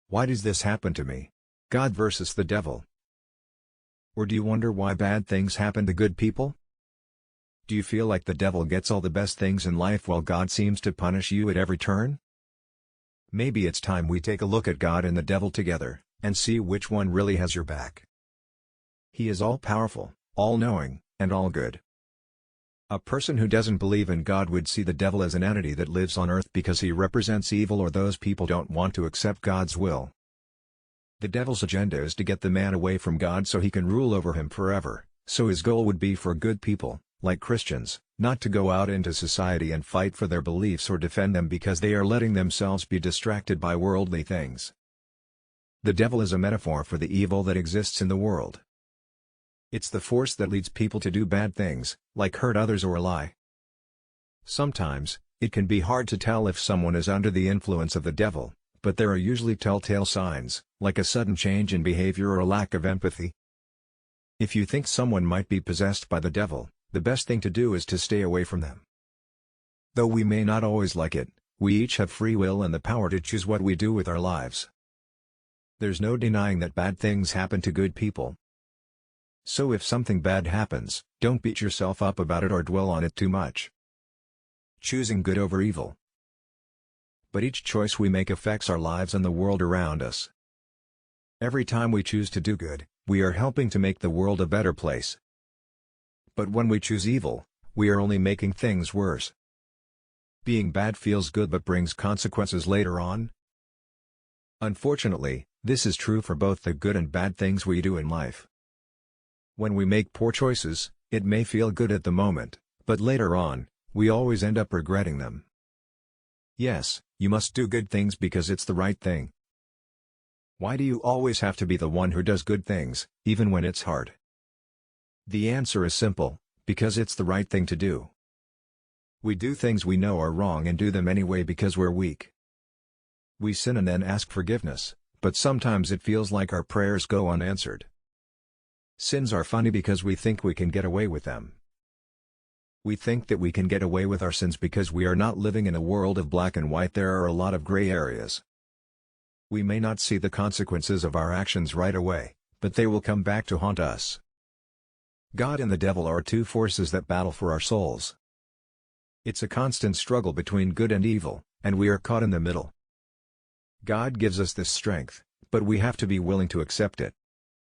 Why does this happen to me? God versus the devil. Or do you wonder why bad things happen to good people? Do you feel like the devil gets all the best things in life while God seems to punish you at every turn? Maybe it's time we take a look at God and the devil together, and see which one really has your back. He is all-powerful, all-knowing, and all-good. A person who doesn't believe in God would see the devil as an entity that lives on earth because he represents evil, or those people don't want to accept God's will. The devil's agenda is to get the man away from God so he can rule over him forever, so his goal would be for good people, like Christians, not to go out into society and fight for their beliefs or defend them because they are letting themselves be distracted by worldly things. The devil is a metaphor for the evil that exists in the world. It's the force that leads people to do bad things, like hurt others or lie. Sometimes, it can be hard to tell if someone is under the influence of the devil, but there are usually telltale signs, like a sudden change in behavior or a lack of empathy. If you think someone might be possessed by the devil, the best thing to do is to stay away from them. Though we may not always like it, we each have free will and the power to choose what we do with our lives. There's no denying that bad things happen to good people. So if something bad happens, don't beat yourself up about it or dwell on it too much. Choosing good over evil. But each choice we make affects our lives and the world around us. Every time we choose to do good, we are helping to make the world a better place. But when we choose evil, we are only making things worse. Being bad feels good but brings consequences later on. Unfortunately, this is true for both the good and bad things we do in life. When we make poor choices, it may feel good at the moment, but later on, we always end up regretting them. Yes, you must do good things because it's the right thing. Why do you always have to be the one who does good things, even when it's hard? The answer is simple, because it's the right thing to do. We do things we know are wrong and do them anyway because we're weak. We sin and then ask forgiveness, but sometimes it feels like our prayers go unanswered. Sins are funny because we think we can get away with them. We think that we can get away with our sins because we are not living in a world of black and white. There are a lot of gray areas. We may not see the consequences of our actions right away, but they will come back to haunt us. God and the devil are two forces that battle for our souls. It's a constant struggle between good and evil, and we are caught in the middle. God gives us this strength, but we have to be willing to accept it.